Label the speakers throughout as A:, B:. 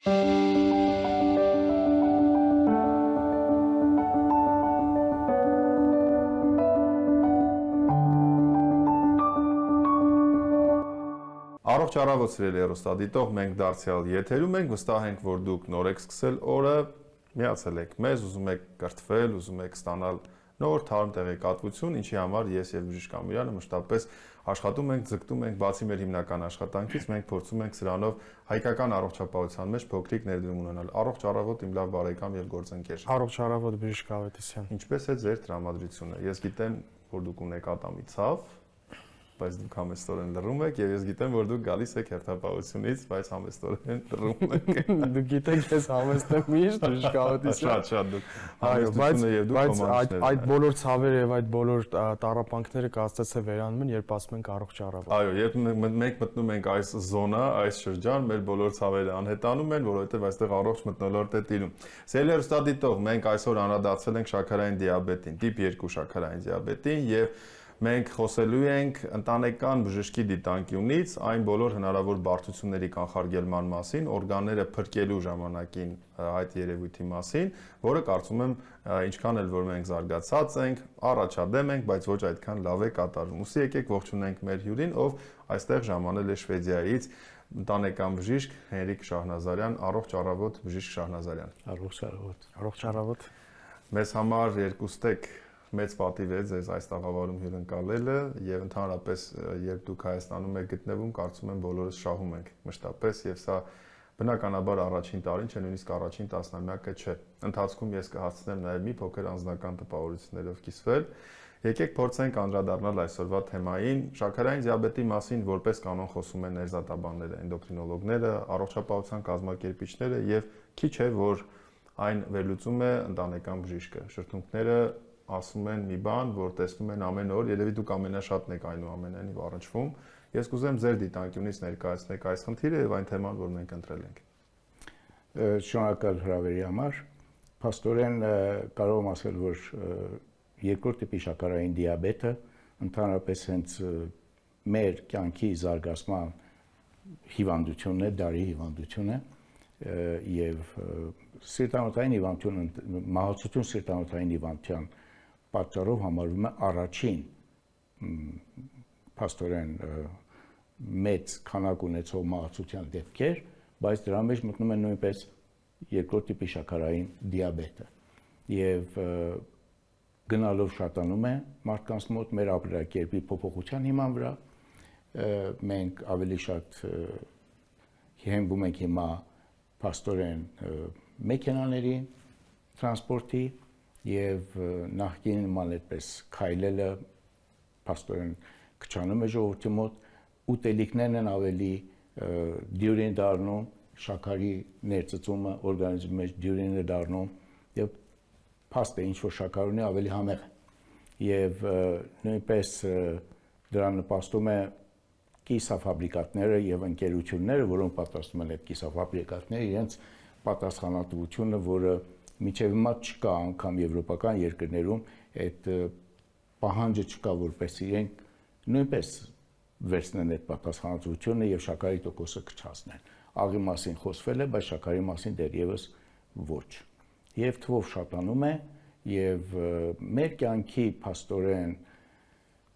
A: Առողջ առավոտ սիրելի հեռուստադիտող, մենք դարձյալ եթերում ենք, վստահ ենք, որ դուք նոր եք սկսել օրը, միացել եք մեզ, ուզում եք կրթվել, ուզում եք ստանալ նոր թարմ տեղեկատվություն, ինչի համար ես եւ Բժիշկ Ամիրյանը մշտապես աշխատում ենք, ձգտում ենք, բացի մեր հիմնական աշխատանքից, մենք փորձում ենք սրանով հայկական առողջապահության մեջ փոքրիկ ներդրում ունենալ։ Առողջ առավոտ իմ լավ բարեկամ եւ գործընկեր։
B: Առողջ առավոտ Բժիշկ Ավետիսյան։
A: Ինչպես է ձեր տրամադրությունը։ Ես գիտեմ, որ դուք ունեք ատամի ցավ, բայց դուք համեստորեն լռում եք եւ ես գիտեմ, որ դուք գալիս եք հերթապահությունից, բայց համեստորեն լռում եք։
B: Դուք գիտեք, ես համեստ եմ միշտ, Բժիշկ Ավետիսյան։
A: Շատ դուք
B: համեստությունը
A: եւ դուք
B: կոմանչներ։ Այդ բոլոր ցավերը եւ այդ բոլոր տառապանքները կասեցե վերանում են, երբ ասում ենք առողջ առավոտ։
A: Այո, երբ մենք մտնում ենք այս զոնա, այս շրջան, մեր բոլոր ցավերը անհետանում են, որովհետեւ այստեղ առողջ մթնոլորտ է տիրում։ Սիրելի հեռուստադիտող, մենք այսօր անդրադարձել ենք շաքարային դիաբետին, տիպ 2 շաքարային դիաբետին եւ մենք խոսելու ենք ընտանեկան բժշկի դիտանկյունից այն բոլոր հնարավոր բարդությունների կանխարգելման մասին, օրգանները փրկելու ժամանակին այդ երևույթի մասին, որը կարծում եմ ինչքան էլ որ մենք զարգացած ենք, առաջադեմ ենք, բայց ոչ այդքան լավ է կատարվում։ Ուսի եկեք ողջունենք մեր հյուրին, ով այստեղ ժամանել է Շվեդիայից, ընտանեկան բժիշկ Հենրիկ Շահնազարյան, առողջ առավոտ բժիշկ Շահնազարյան։
B: Առողջ առավոտ։ Առողջ առավոտ։
A: Մեզ համար երկուստեք մեծ պատիվ է ձեզ այս տաղավարում հյուրընկալելը եւ ընդհանրապես երբ դուք Հայաստանում եք գտնվում, կարծում եմ բոլորս շահում ենք մշտապես եւ սա բնականաբար առաջին տարին չէ, նույնիսկ առաջին տասնամյակը չէ։ Ընթացքում ես կհասցնեմ նաեւ մի փոքր անձնական տպավորություններով կիսվել։ Եկեք փորձենք անդրադառնալ այսօրվա թեմային։ Շաքարային դիաբետի մասին որպես կանոն խոսում են ներզատաբանները, էնդոկրինոլոգները, առողջապահության կազմակերպիչները եւ քիչ է որ այն վերլուծում է ընտանեկան բժիշկը։ Շրթունքները ասում են մի բան, որ տեսնում են ամեն օր, երևի դուք ամենաշատն եք այնուամենայնիվ առնչվում։ Ես կուզեմ ձեր դիտանկյունից ներկայացնեք այս խնդիրը եւ այն թեման, որ մենք ընտրել ենք։
C: Շնորհակալ հրավերի համար։ Փաստորեն կարող եմ ասել, որ երկրորդ տիպի շաքարային դիաբետը ընդհանրապես հենց մեր կյանքի զարգացման հիվանդությունն է, դարի հիվանդություն է եւ սիրտանոթային հիվանդություն, մահացություն սիրտանոթային հիվանդության պատճառով համարվում է առաջին փաստորեն մեծ քանակ ունեցող մահացության դեպքեր, բայց դրա մեջ մտնում է նույնպես երկրորդ տիպի շաքարային դիաբետը եւ գնալով շատանում է մարդկանց մոտ մեր ապրելակերպի փոփոխության հիման վրա մենք ավելի շատ հենվում ենք հիմա փաստորեն մեքենաների տրանսպորտի եւ նախկին նման այդպես քայլելը փաստորեն քչանում է ժողովրդի մոտ ուտելիքներն են ավելի դյուրին դառնում շաքարի ներծծումը օրգանիզմի մեջ դյուրին է դառնում եւ փաստ է ինչ որ շաքար ունի ավելի համեղ եւ նույնպես դրան նպաստում է կիսաֆաբրիկատները եւ ընկերությունները, որոնք պատրաստում են այդ կիսաֆաբրիկատները, իրենց պատասխանատվությունը, որը մինչեւ հիմա չկա անգամ եվրոպական երկրներում այդ պահանջը չկա, որպես իրենք նույնպես վերցնեն այդ պատասխանատվությունը եւ շաքարի տոկոսը կչացնեն։ Աղի մասին խոսվել է, բայց շաքարի մասին դեռևս ոչ։ Եվ թվով շատանում է եւ մեր կյանքի փաստորեն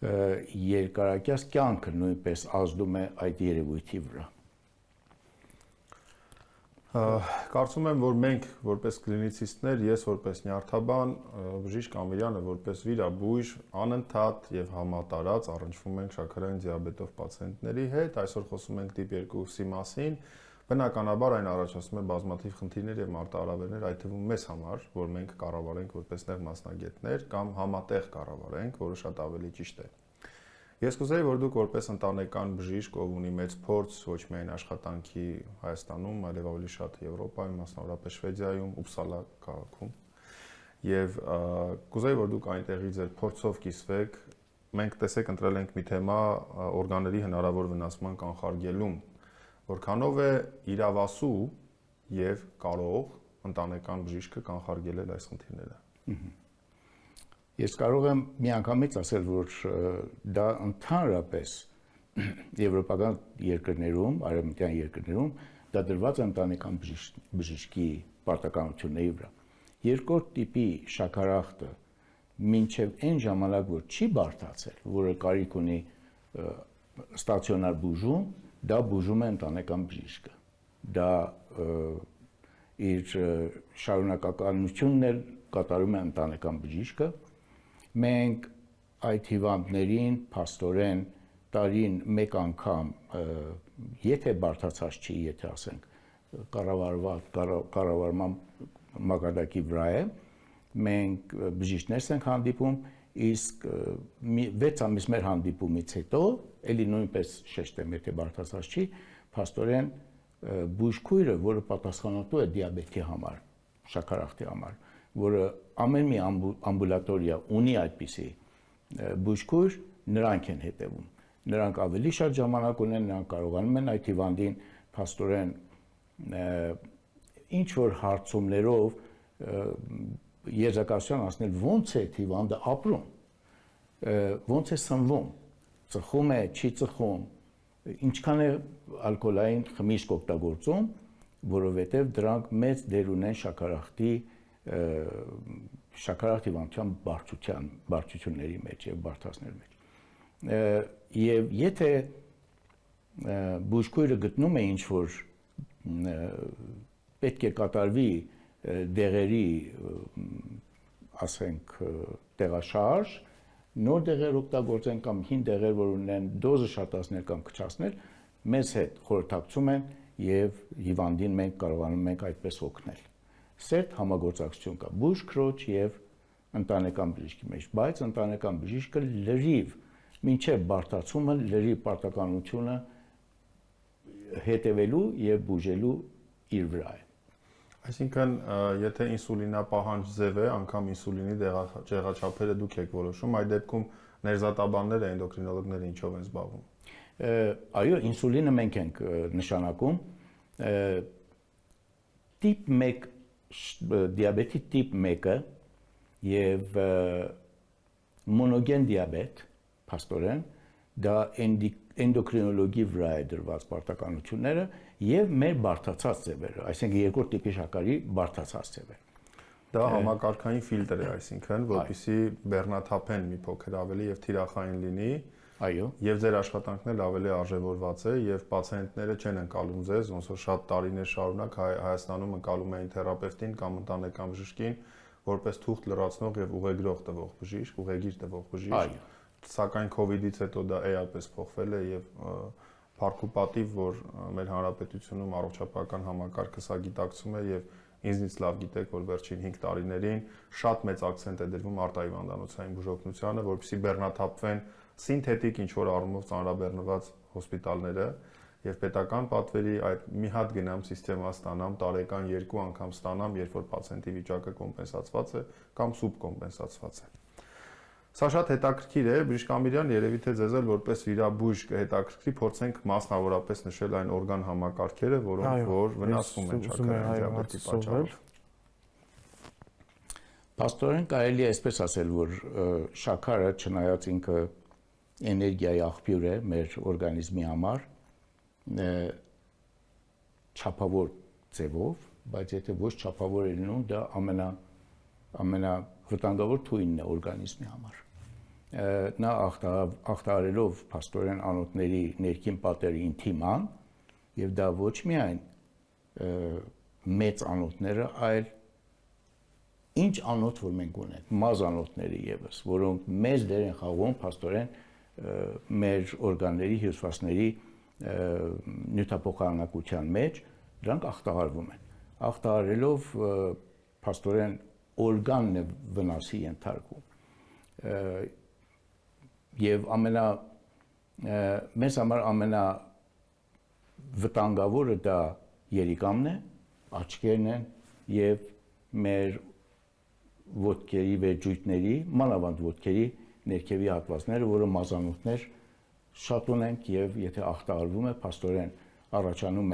C: երկարակյաց կյանքը նույնպես ազդում է այդ երևույթի վրա։
A: Կարծում եմ, որ մենք որպես կլինիցիստներ, ես որպես նյարդաբան, բժիշկ Ամիրյանը որպես վիրաբույժ անընդհատ եւ համատարած առնչվում ենք շաքարային դիաբետով պացիենտների հետ, այսօր խոսում ենք տիպ 2-ի մասին, բնականաբար այն առաջացնում է բազմաթիվ խնդիրներ եւ մարտահրավերներ, այդ թվում մեզ համար, որ մենք կառավարենք որպես նեղ մասնագետներ կամ համատեղ կառավարենք, որը շատ ավելի ճիշտ է։ Ես կուզեի, որ դուք որպես ընտանեկան բժիշկ, ով ունի մեծ փորձ ոչ միայն աշխատանքի Հայաստանում, այլև ավելի շատ Եվրոպայում, մասնավորապես Շվեդիայում, Ուպսալա քաղաքում, եւ կուզեի, որ դուք այնտեղի ձեր փորձով կիսվեք, մենք տեսեք ընտրել ենք մի թեմա օրգանների հնարավոր վնասման կանխարգելում, որքանով է իրավասու եւ կարող ընտանեկան բժիշկը կանխարգելել այս խնդիրները։
C: Ես կարող եմ միանգամից ասել, որ դա ընդհանրապես եվրոպական երկրներում, արևմտյան երկրներում դա դրված է ընտանեկան բժշկի պարտականությունների վրա։ Երկրորդ տիպի շաքարախտը մինչև այն ժամանակ, որ չի բարդացել, որը կարիք ունի ստացիոնար բուժում, դա բուժում է ընտանեկան բժիշկը։ Դա իր շարունակականությունն էլ կատարում է ընտանեկան բժիշկը։ Մենք այդ հիվանդներին փաստորեն տարին մեկ անգամ, եթե բարդացած չի, եթե ասենք կառավարման մակարդակի վրա է, մենք բժիշկներս ենք հանդիպում, իսկ 6 ամիս մեր հանդիպումից հետո, էլի նույնպես շեշտեմ, եթե բարդացած չի, փաստորեն բուժքույրը, որը պատասխանատու է դիաբետի համար, շաքարախտի համար, որը ամեն մի ամբուլատորիա ունի այդպիսի բուժքույր, նրանք են հետևում։ Նրանք ավելի շատ ժամանակ ունեն, նրանք կարողանում են այդ հիվանդին փաստորեն ինչ որ հարցումներով եզրակացության ասնել ոնց է հիվանդը ապրում, ոնց է սնվում, ծխում է, չի ծխում, ինչքան է ալկոհոլային խմիչք օգտագործում, որովհետև դրանք մեծ դեր ունեն շաքարախտի հիվանդության բարդությունների մեջ եւ բարդացների մեջ։ Եվ եթե բուժքույրը գտնում է ինչ որ պետք է կատարվի դեղերի, ասենք, տեղաշարժ, նոր դեղեր օգտագործեն կամ հին դեղեր, որ ունեն դոզը շատացնել կամ քչացնել, մեզ հետ խորհրդակցում են եւ հիվանդին մենք կարողանում ենք այդպես օգնել։ Սերտ համագործակցություն կա բուժքրոջ եւ ընտանեկան բժիշկի մեջ, բայց ընտանեկան բժիշկը լրիվ մինչև բարդացումը լրիվ պարտականությունը հետևելու եւ բուժելու իր վրա է։
A: Այսինքն, եթե ինսուլինապահանջ ձև է, անգամ ինսուլինի դեղաչափերը դուք եք որոշում, այդ դեպքում ներզատաբանները, էնդոկրինոլոգները ինչով են զբաղվում։
C: Այո, ինսուլինը մենք ենք նշանակում։ Տիպ 1 դիաբետի տիպ 1-ը եւ մոնոգեն դիաբետ, փաստորեն, դա էնդոկրինոլոգի վրա է դրված պարտականությունները եւ մեր բարդացած ձևերը, այսինքն երկրորդ տիպի շաքարի բարդացած ձևերը։
A: Դա համակարգային ֆիլտր է, այսինքն, որպեսզի բեռնաթափեն մի փոքր ավելի եւ թիրախային լինի։
C: Այո։
A: Եվ ձեր աշխատանքն էլ ավելի արժևորված է եւ պացիենտները չեն ընկալում ձեզ, ոնց որ շատ տարիներ շարունակ Հայաստանում ընկալում էին թերապևտին կամ ընտանեկան բժշկին որպես թուղթ լրացնող եւ ուղեգրող տվող բժիշկ, ուղեգիր տվող բժիշկ։
C: Այո։
A: Սակայն COVID-ից հետո դա էապես փոխվել է եւ փառք ու պատիվ, որ մեր հանրապետությունում առողջապահական համակարգը սա գիտակցում է եւ ինձնից լավ գիտեք, որ վերջին 5 տարիներին շատ մեծ ակցենտ է դրվում արտահիվանդանոցային բուժօգնությանը, որպեսզի բեռնաթափվեն սինթետիկ ինչ-որ առումով ծանրաբեռնված հոսպիտալները եւ պետական պատվերի այդ մի հատ գնամ սիստեմա ստանամ, տարեկան 2 անգամ ստանամ, երբ որ պացիենտի վիճակը կոմպենսացված է կամ սուբկոմպենսացված է։ Սա շատ հետաքրքիր է, բժիշկ Ամիրյան, երևի թե ձեզ էլ որպես վիրաբույժ կհետաքրքրի, փորձենք մասնավորապես նշել այն օրգան համակարգերը, որոնք որ վնասվում են շաքարային դիաբետի պատճառով։
C: Փաստորեն կարելի է այսպես ասել, որ շաքարը չնայած ինքը էներգիայի աղբյուր է մեր օրգանիզմի համար, չափավոր ձևով, բայց եթե ոչ չափավոր է լինում, դա ամենավտանգավոր թույնն է օրգանիզմի համար։ Նա ախտարելով փաստորեն անոթների ներքին պատերի ինթիման, եւ դա ոչ միայն մեծ անոթները, այլ ինչ անոթ որ մենք ունենք, մազ անոթները եւս, որոնք մեծ դեր են խաղում փաստորեն մեր օրգանների հյուսվածքների նյութափոխանակության մեջ, դրանք ախտահարվում են։ Ախտահարելով փաստորեն օրգանն է վնասի ենթարկվում։ Եվ մեզ համար ամենավտանգավորը դա երիկամն է, աչքերն են եւ մեր ոտքերի վերջույթների, մանավանդ ոտքերի ներքևի հատվածները, որը մազանոթներ շատ ունենք եւ եթե ախտահարվում է, փաստորեն առաջանում է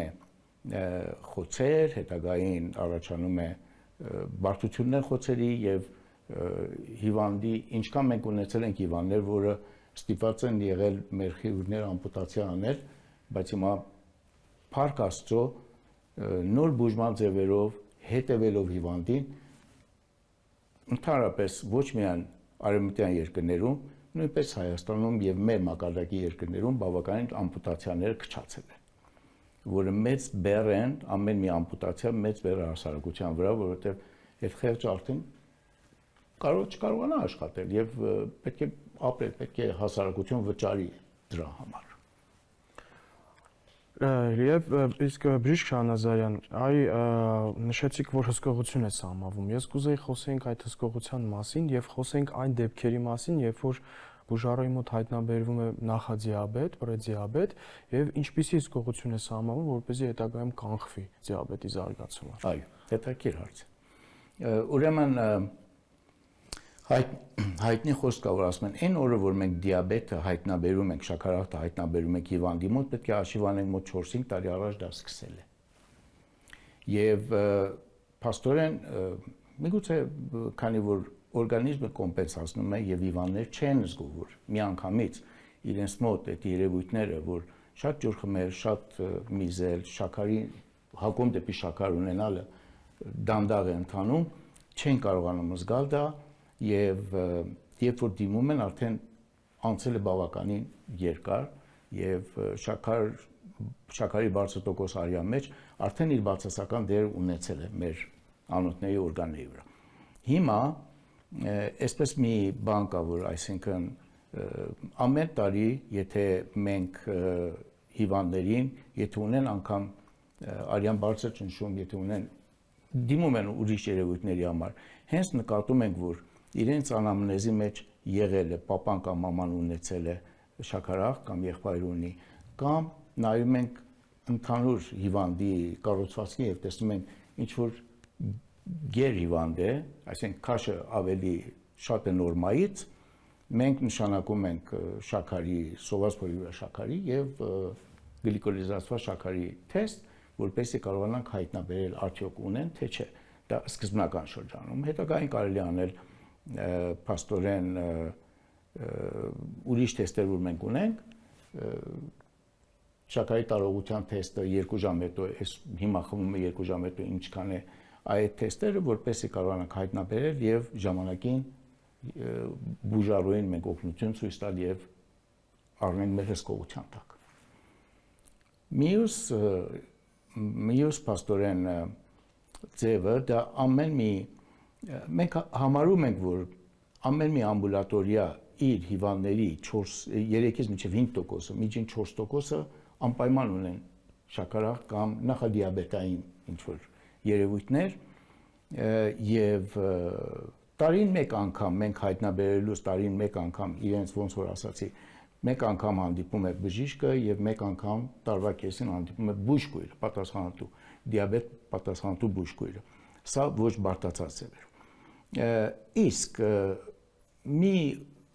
C: խոցեր, հետագային առաջանում է բարդություններ խոցերի եւ հիվանդի, ինչքան մենք ունեցել ենք հիվանդներ, որը ստիպված են եղել մեր խորհուրդները ամպուտացիա անել, բայց հիմա փառք Աստծո նոր բուժման ձևերով հետևելով հիվանդին ընդհանրապես ոչ միայն արևմտյան երկրներում, նույնպես Հայաստանում եւ մեր մակարդակի երկրներում բավականին ամպուտացիաները քչացել են, որը մեծ բեռ են ամեն մի ամպուտացիա մեծ բեռ հասարակության վրա, որովհետեւ այդ խեղճը արդեն չկարողանա աշխատել եւ պետք է ապրել, պետք է հասարակություն վճարի դրա համար։
B: Եվ իսկ Բժիշկ Շահնազարյան, նշեցիք, որ հսկողություն է սահմավում։ Ես կուզեի խոսենք այդ հսկողության մասին եւ խոսենք այն դեպքերի մասին, երբ որ բուժարոյի մոտ հայտնաբերվում է նախադիաբետ, պրեդիաբետ եւ ինչպիսի հսկողություն է սահմավում, որպեսզի հետագայում կանխվի դիաբետի զարգացումը։
C: Այո, հետաքրքիր հարց։ Ուրեմն հայտնի խոսք կա, որ ասում են, այն օրը, որ մենք դիաբետը հայտնաբերում ենք, շաքարախտը հայտնաբերում ենք հիվանդի մոտ, պետք է հաշիվ անենք մոտ 4-5 տարի առաջ դա սկսել է։ Եվ փաստորեն միգուցե քանի որ օրգանիզմը կոմպենսացնում է եւ հիվանդներ չեն զգում, որ միանգամից իրենց մոտ այդ երևույթները, որ շատ ջուր խմել, շատ միզել, շաքարի հակում դեպի շաքար ունենալը դանդաղ է ընթանում, չեն կարողանում զգալ դա եւ երբ որ դիմում են արդեն անցել է բավականին երկար եւ շաքարի բարձր տոկոս արյան մեջ արդեն իր բացասական դեր ունեցել է մեր անոթների օրգանների վրա։ Հիմա այսպես մի բան կա, որ այսինքն ամեն տարի եթե մենք հիվանդներին, եթե ունեն անգամ արյան բարձր ճնշում, եթե ունեն դիմում են ուրիշ երևույթների համար, հենց նկատում ենք, որ իրենց անամնեզի մեջ եղել է, պապան կամ մաման ունեցել է շաքարախտ կամ եղբայր ունի, կամ նայում ենք ընդհանուր հիվանդի կառուցվածքին եւ տեսնում ենք ինչ որ գեր հիվանդ է, այսինքն քաշը ավելի շատ է նորմայից, մենք նշանակում ենք շաքարի, սոված փորի վրա շաքարի եւ գլիկոզացված շաքարի թեստ, որպեսզի կարողանանք հայտնաբերել արդյոք ունեն թե չէ։ Դա սկզբնական շրջանում։ Հետագային կարելի անել փաստորեն ուրիշ թեստեր, որ մենք ունենք, շաքարի տարողության թեստը 2 ժամ հետո, հիմա խմում է 2 ժամ հետո ինչքան է այդ թեստերը, որպեսզի կարողանանք հայտնաբերել եւ ժամանակին բուժարոյին մենք օգնություն ցույց տալ եւ առնենք մեր հսկողության տակ։ Մյուս փաստորեն ձևը դա ամեն մի մենք համարում ենք, որ ամեն մի ամբուլատորիա իր հիվանդների 3-ից մինչև 5%-ը, միջին 4%-ը անպայման ունեն շաքարախտ կամ նախադիաբետային ինչ-որ երևույթներ եւ տարին մեկ անգամ մենք հայտնաբերելուց տարին մեկ անգամ իրենց ոնց որ ասացի մեկ անգամ հանդիպում է բժիշկը եւ մեկ անգամ տարվա կեսին հանդիպում է բուժքույրը, պատասխանատու դիաբետ պատասխանատու բուժքույրը։ Սա ոչ բարդացած ձև է։ Իսկ մի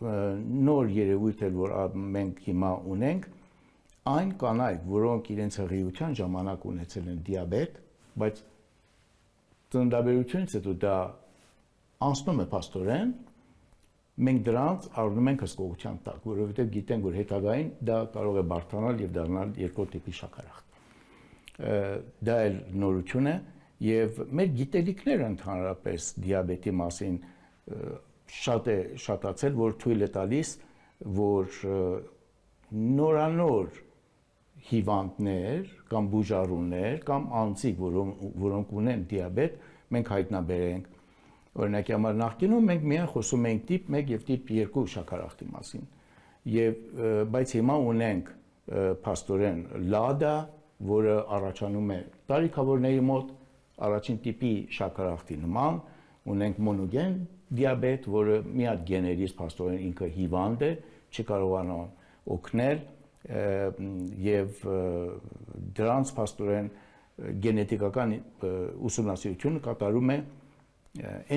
C: նոր երևույթ էլ որ մենք հիմա ունենք, այն կանայք, որոնք իրենց հղիության ժամանակ ունեցել են դիաբետ, բայց ծննդաբերությունից հետո դա անցնում է փաստորեն, մենք դրանց առնում ենք հսկողության տակ, որովհետև գիտենք, որ հետագային դա կարող է բարդանալ եւ դառնալ երկրորդ տիպի շաքարախտ։ Դա էլ նորություն է եւ մեր գիտելիքները ընդհանրապես դիաբետի մասին շատ է շատացել, որ թույլ է տալիս, որ նորանոր հիվանդներ կամ բուժարուներ կամ անձիկ, որոնք ունեն դիաբետ, մենք հայտնաբերենք։ Օրինակի համար նախկինում մենք միայն խոսում էինք տիպ 1 եւ տիպ 2 շաքարախտի մասին։ Բայց հիմա ունենք փաստորեն լադա, որը առաջանում է տարիքավորների մոտ առաջին տիպի շաքարախտի նման, ունենք մոնոգեն դիաբետ, որը մի հատ գեներից փաստորեն ինքը հիվանդ է, չկարողանում օգնել եւ դրանց փաստորեն գենետիկական ուսումնասիրությունը կատարում է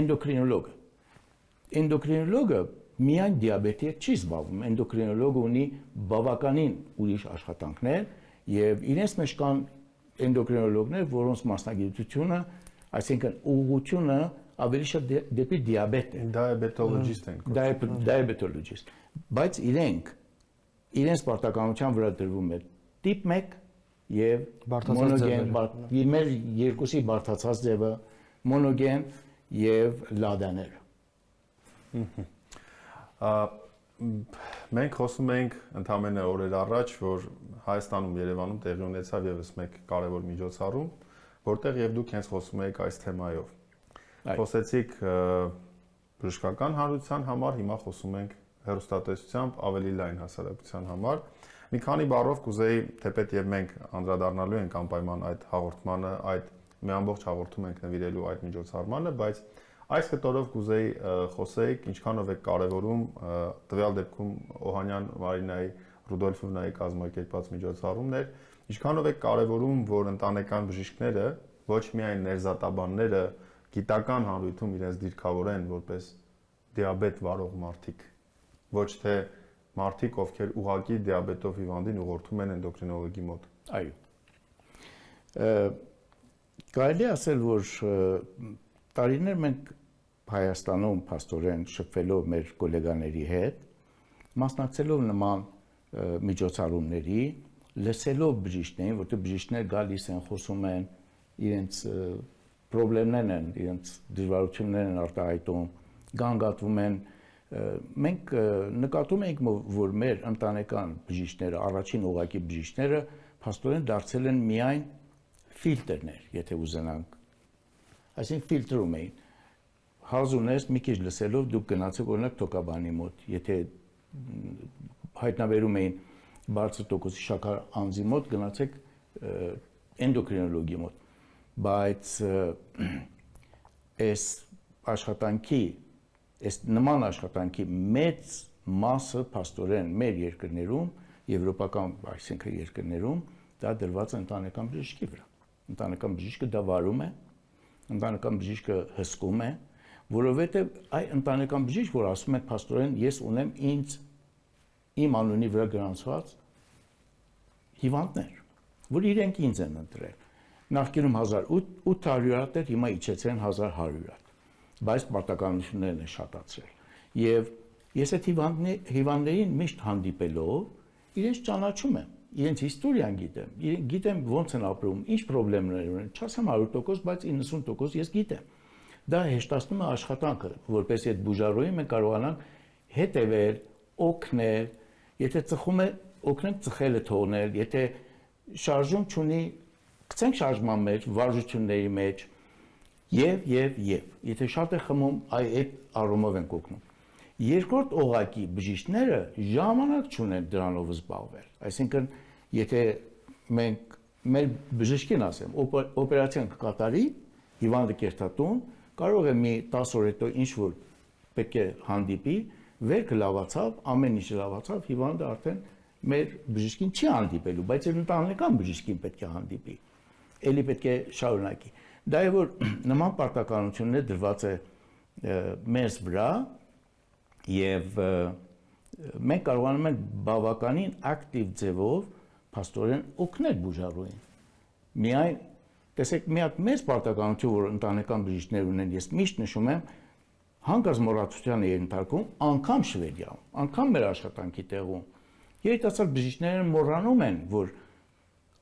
C: էնդոկրինոլոգը։ Էնդոկրինոլոգը միայն դիաբետի հետ չի զբաղվում, էնդոկրինոլոգը ունի բավականին ուրիշ աշխատանքներ եւ իրենց մեջ կան էնդոկրինոլոգներ, որոնց մասնագիտությունը, այսինքն ուղղությունը ավելի շատ դեպի դիաբետ է։
A: Diabetologist ենք։
C: Diabetologist։ Բայց իրենց պարտականության վրա դրվում է տիպ 1 եւ մոնոգեն մեր երկուսի բարդացած ձևը մոնոգեն եւ լադաներ։
A: Մենք խոսում ենք ընդամենը օրեր առաջ, որ Հայաստանում Երևանում տեղի ունեցավ եւս մեկ կարևոր միջոցառում, որտեղ եւ դուք հենց խոսում եք այս թեմայով։ Խոսեցիք բժշկական հանրության համար, հիմա խոսում ենք հեռուստատեսությամբ ավելի լայն հասարակության համար։ Մի քանի բառով կուզեի, թեպետ եւ մենք անդրադառնալու ենք անպայման այդ հաղորդմանը, այդ մի ամբողջ հաղորդում ենք նվիրելու այդ միջոցառմանը, բայց այս կտորով կուզեի խոսեիք, ինչքանով է կարևորում տվյալ դեպքում Օհանյան Մարինայի Ռուդոլֆովնայի կազմակերպած միջոցառումներ, ինչքանով է կարևորում, որ ընտանեկան բժիշկները ոչ միայն ներզատաբանները գիտական հանրույթում իրենց դիրքավորեն որպես դիաբետ վարող մարդիկ, ոչ թե մարդիկ, ովքեր ուղղակի դիաբետով հիվանդին ուղղորդում են էնդոկրինոլոգի մոտ։
C: Այո։ Կարելի ասել, որ տարիներ մենք Հայաստանում փաստորեն շփվելով մեր գոլեգաների հետ, մասնակցելով նման միջոցառումների, լսելով բժիշկներին, որտեղ բժիշկներ գալիս են, խոսում են, իրենց խնդիրներն են, իրենց դժվարություններն են արտահայտում, գանգատվում են, մենք նկատում ենք, որ մեր ընտանեկան բժիշկները, առաջին ուղղակի բժիշկները փաստորեն դարձել են միայն ֆիլտրներ, եթե ուզենանք։ Այսինքն ֆիլտրում էին։ Հազ ունես մի քիչ լսելով դուք գնացեք օրինակ թոկաբանի մոտ, եթե հայտնաբերում էին բարձր տոկոսի շաքար անձի մոտ, գնացեք էնդոկրինոլոգի մոտ, բայց այս աշխատանքի, այս նման աշխատանքի մեծ մասը փաստորեն մեր երկրներում, եվրոպական, այսինքն երկրներում, դա դրված է ընտանեկան բժշկի վրա։ Ընտանեկան բժիշկը դա վարում է, ընտանեկան բժիշկը հսկում է, որովհետև այ ընտանեկան բժիշկ, որ ասում է փաստորեն, ես ունեմ իմ անունի վրա գրանցված հիվանդներ, որ իրենք ինձ են ընտրել։ Նախկինում 1800 հատ էր, հիմա իջեցրել են 1100 հատ, բայց պարտականություններն են շատացրել։ Եվ ես այդ հիվանդներին միշտ հանդիպելով իրենց ճանաչում եմ, իրենց հիստորիան գիտեմ ոնց են ապրում, ինչ խնդիրներ ունեն, չասեմ 100%, բայց 90% ես գիտեմ։ Դա հեշտացնում է աշխատանքը, որպեսզի այդ բուժարոյին մենք կարողանանք հետևել, օգնել, եթե ծխում է, օգնենք ծխելը թողնել, եթե շարժում չունի, գցենք շարժման մեջ, վարժությունների մեջ, եւ, եթե շատ է խմում, այդ առումով ենք օգնում։ Երկրորդ օղակի բժիշկները ժամանակ չունեն դրանով զբաղվել։ Այսինքն, եթե մենք մեր բժիշկին ասեմ, օպերացիան կկատարի, հիվանդը կերտատուն, կարող է մի 10 օր հետո ինչ որ պետք է հանդիպի, վերքը լավացավ, ամեն ինչ լավացավ, հիվանդը արդեն մեր բժիշկին չի հանդիպելու, բայց այն ընտանեկան բժիշկին պետք է հանդիպի։ Էլի պետք է շարունակի։ Դա է որ նման պարտականություններ դրված է մեզ վրա եւ մենք կարողանում ենք բավականին ակտիվ ձևով փաստորեն օգնել բուժարոյին։ Միայն տեսեք մի հատ մեծ պարտականություն, որ ընտանեկան բժիշկներ ունեն, ես միշտ նշում եմ, հանկարծ մոռացության է ենթարկում, անգամ Շվեդիայում, անգամ մեր աշխատանքի տեղում։ Երիտասարդ բժիշկները մոռանում են, որ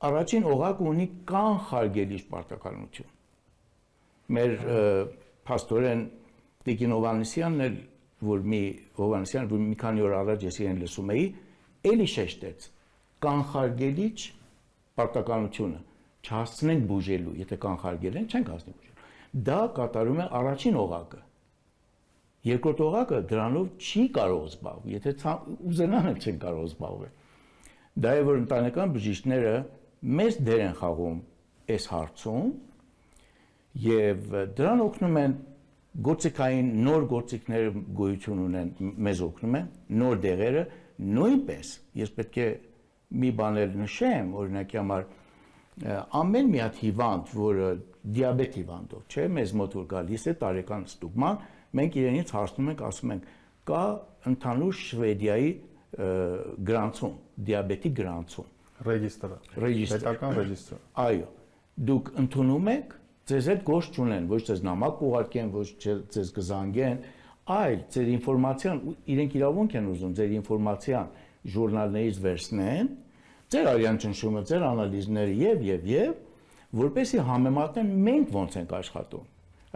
C: առաջին օղակը ունի կանխարգելիչ պարտականություն։ Մեր փաստորեն Տիկին Հովհաննիսյանն էլ, որ մի քանի օր առաջ ես իրեն լսում էի, էլի շեշտեց կանխարգելիչ պարտականությունը չհասցնենք բուժելու, եթե կանխարգել են, չենք հասնի բուժելու։ Դա կատարում է առաջին օղակը։ Երկրորդ օղակը դրանով չի կարող զբաղվել, եթե ուզենան էլ չեն կարող զբաղվել։ Դա է որ ընտանեկան բժիշկները մեծ դեր են խաղում այս հարցում եւ դրան օգնում են գործիքային նոր գործիքները գոյություն ունեն, մեզ օգնում են նոր դեղերը, նույնպես ես պետք է մի բան էլ նշեմ, օրինակի համար ամեն մի հատ հիվանդ, որը դիաբետ հիվանդով, չէ, մեզ մոտ որ գալիս է տարեկան ստուգման, մենք իրենից հարցնում ենք, ասում ենք, կա ընդհանուր Շվեդիայի գրանցում, դիաբետի գրանցում,
A: ռեգիստրը, պետական ռեգիստրը։ Այո,
C: դուք ընդունում եք, ձեզ հետ գործ չունեն, ոչ ձեզ նամակ ուղարկեն, ոչ ձեզ կզանգեն, այլ ձեր ինֆորմացիան, իրենք իրավունք են ուզում, ձեր ինֆորմացիան ժուրնալներից վերցնեն, ձեր արյան ճնշումը, ձեր անալիզները եւ որպեսզի համեմատեն մենք ոնց ենք աշխատում։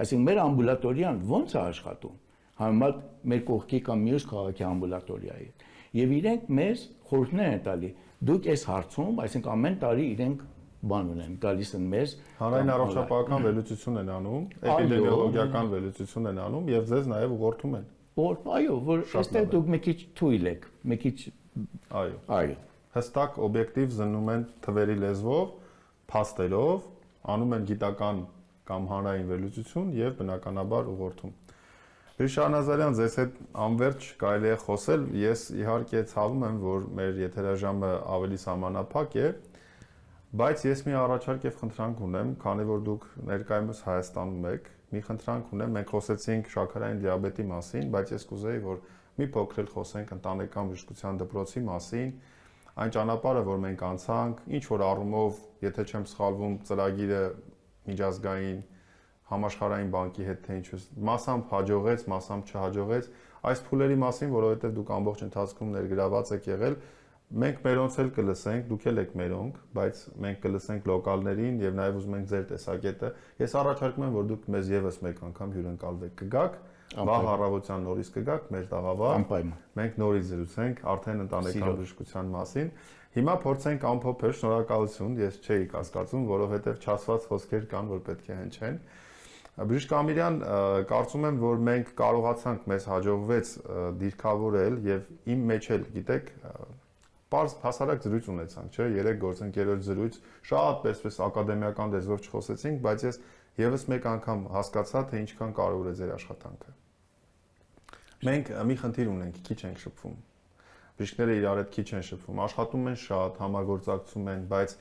C: Այսինքն մեր ամբուլատորիան ոնց է աշխատում համեմատ մեր կողքի կամ մյուս քաղաքի ամբուլատորիայի հետ։ Եվ իրենք մեզ խորհուրդներ են տալի։ Դուք այս հարցում, այսինքն ամեն տարի իրենք բան ունեն, գալիս են մեզ
A: հանրային առողջապահական վերլուծություն են անում, էպիդեմիոլոգիական վերլուծություն են անում եւ ձեզ նաեւ ուղղորդում են։
C: Այո, որ այստեղ դուք մի քիչ թույլ եք, մի քիչ այո։
A: Հստակ օբյեկտիվ զննում են թվերի լեզվով, փաստերով, անում են գիտական կամ հանրային վերլուծություն եւ բնականաբար ուղղորդում։ Բժիշկ Նազարյան, ձեզ հետ անverջ կարելի է խոսել, ես իհարկե ցավում եմ, որ մեր եթերաժամը ավելի սահմանափակ է, բայց ես մի առաջարկ եւ խնդրանք ունեմ, քանի որ դուք ներկայումս Հայաստանում եք, մի խնդրանք ունեմ, մենք խոսեցինք շաքարային դիաբետի մասին, բայց ես կուզեի, որ մի փոքր էլ խոսենք ընտանեկան բժշկության դպրոցի մասին, այն ճանապարհը, որ մենք անցանք, ինչ որ առումով, եթե չեմ սխալվում, ծրագիրը միջազգային համաշխարհային բանկի հետ թե ինչու մասամբ հաջողեց, մասամբ չհաջողեց, այս փուլերի մասին, որովհետև դուք ամբողջ ընթացքում ներգրաված եք եղել, մենք մերոնց էլ կլսենք, դուք էլ եք մերոնք, բայց մենք կլսենք լոկալներին եւ նաեւ ուզում ենք ձեր տեսակետը։ Ես առաջարկում եմ, որ դուք մեզ եւս մեկ անգամ հյուրընկալվեք, կգաք, վաղ առավոտյան նորից կգաք մեր տաղավար։
C: Անպայման։
A: Մենք նորից զրուցենք արդեն ընտանեկան բժշկության մասին։ Հիմա փորձենք ամփոփել, շնորհակալություն, ես չէի կասկածում, որովհետեւ չասված խոսքեր կան, որ պետք է հնչեն։ Բժիշկ Ամիրյան, կարծում եմ, որ մենք կարողացանք, մեզ հաջողվեց դիրքավորել եւ իմ մեջ էլ, գիտեք, պարզ հասարակ զրույց ունեցանք, չէ՞, 3 գործընկերոջ զրույց, շատ պես ակադեմիական լեզվով չխոսեցինք, բայց ես եւս մեկ անգամ հասկացա, թե ինչքան կարևոր է ձեր աշխատանքը։ Մենք մի խնդիր ունենք, քիչ ենք շփվում։ Բժիշկները իրար հետ քիչ են շփվում, աշխատում են շատ, համագործակցում են, բայց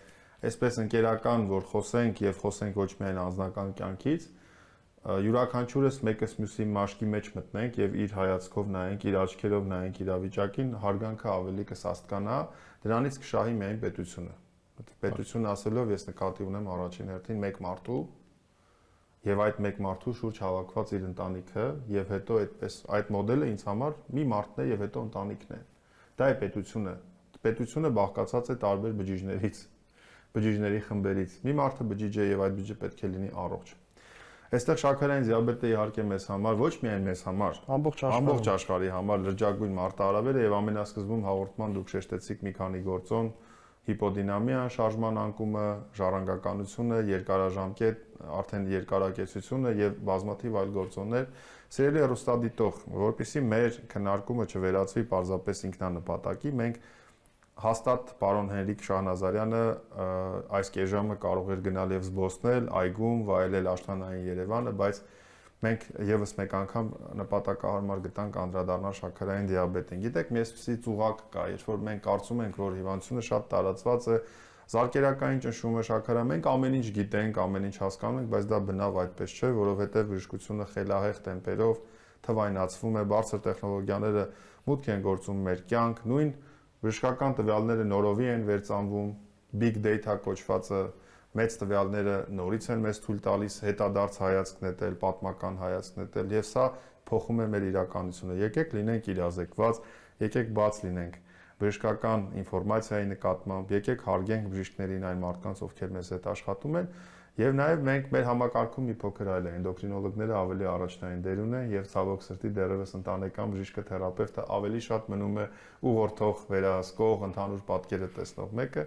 A: այսպես ընկերական, որ խոսենք եւ խոսենք ոչ միայն անձնական կյանքից, յուրաքանչյուրս մեկս մյուսի մաշկի մեջ մտնենք եւ իր հայացքով նայենք, իր աչքերով նայենք իրավիճակին, հարգանքը ավելի կսաստկանա, դրանից կշահի միայն պետությունը։ Պետություն ասելով ես նկատի ունեմ առաջին հերթին մեկ մարդու եւ այդ մեկ մարդու շուրջ հավաքված իր ընտանիքը եւ հետո այդպես այդ մոդելը ինձ համար մի մարդն է եւ հետո ընտանիքն է։ Դա է պետությունը։ Պետությունը բաղկացած է տարբեր բջիջներից, բջիջների խմբերից։ Մի մարդը բջիջ է եւ այդ բջիջը պետք է լինի առողջ։ Այստեղ շաքարային դիաբետը իհարկե մեզ համար, ոչ միայն մեզ համար, ամբողջ աշխարհի համար լրջագույն մարտահրավեր է եւ ամենասկզբում հաղորդման դուք շեշտեցիք մի քանի գործոն՝ հիպոդինամիան, շարժման անկումը, ժառանգականությունը, երկարաժամկետ, արդեն երկարակեցությունը եւ բազմաթիվ այլ գործոններ։ Սիրելի հեռուստադիտող, որպեսզի մեր քննարկումը չվերածվի պարզապես ինքնանպատակի, մենք հաստատ պարոն Հենրիկ Շահնազարյանը այս կեժամը կարող էր գնալ եւ զբոսնել այգում, վայելել աշնանային Երևանը, բայց մենք եւս մեկ անգամ նպատակահարմար գտանք անդրադառնալ շաքարային դիաբետին։ Գիտեք, մեզի ծուղակ կա, երբ որ մենք կարծում ենք, որ հիվանդությունը շատ տարածված է, զարկերակային ճնշումը, շաքարը, մենք ամեն ինչ գիտենք, ամեն ինչ հասկանում ենք, բայց դա բնավ այդպես չէ, որովհետեւ բժշկությունը խելահեղ տեմպերով թվայնացվում է, բարձր տեխնոլոգիաները մուտք են գործում մեր կյանք, նույն բժշկական տվյալները նորովի են վերծանվում, big data կոչվածը մեծ տվյալները նորից են մեզ թույլ տալիս հետադարձ հայացք նետել, պատմական հայացք նետել եւ սա փոխում է մեր իրականությունը։ Եկեք լինենք իրազեկված, եկեք բաց լինենք բժշկական ինֆորմացիայի նկատմամբ, եկեք հարգենք բժիշկներին, այն մարդկանց, ովքեր մեզ հետ աշխատում են, եւ նաեւ մենք մեր համակարգում մի փոքր այլ է, էնդոկրինոլոգները ավելի առաջնային դեր ունեն եւ ցավոք սրտի դեռևս ընտանեկան բժիշկը թերապևտը ավելի շատ մնում է ուղղորդող, վերահսկող, ընդհանուր պատկերը տեսնող մեկը։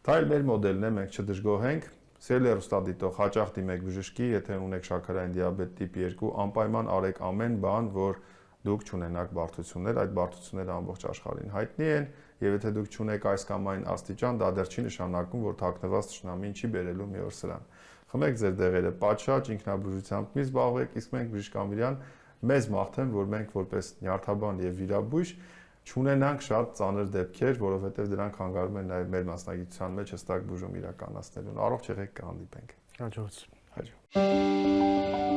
A: Դա էլ մեր մոդելն է, մենք չդժգոհենք։ Սիրելի հեռուստադիտող, հաճախ դիմեք բժշկի, եթե ունեք շաքարային դիաբետ տիպ 2, անպայման արեք ամեն բան, որ դուք չունենաք բարդություններ, այդ բարդությունները ամբողջ աշխարհին հայտնի են, եւ եթե դուք չունեք այս կամ այն աստիճան, դա դեռ չի նշանակում, որ թաքնված թշնամին չի բերելու մի օր սրան։ Խմեք ձեր դեղերը պատշաճ, ինքնաբուժությամբ մի զբաղվեք, իսկ մենք բժիշկ Ամիրյան մեզ մաղթեմ, որ մենք որպես նյարդաբան եւ վիրաբույժ չունենանք շատ ծանր դեպքեր, որովհետեւ դրանք հանգարում են նաեւ մեր մասնագիտության մեջ հստակ բուժում իրականացնելուն։ Առողջ եղեք, կհանդիպենք։
B: Հաջողություն։
C: Հաջող։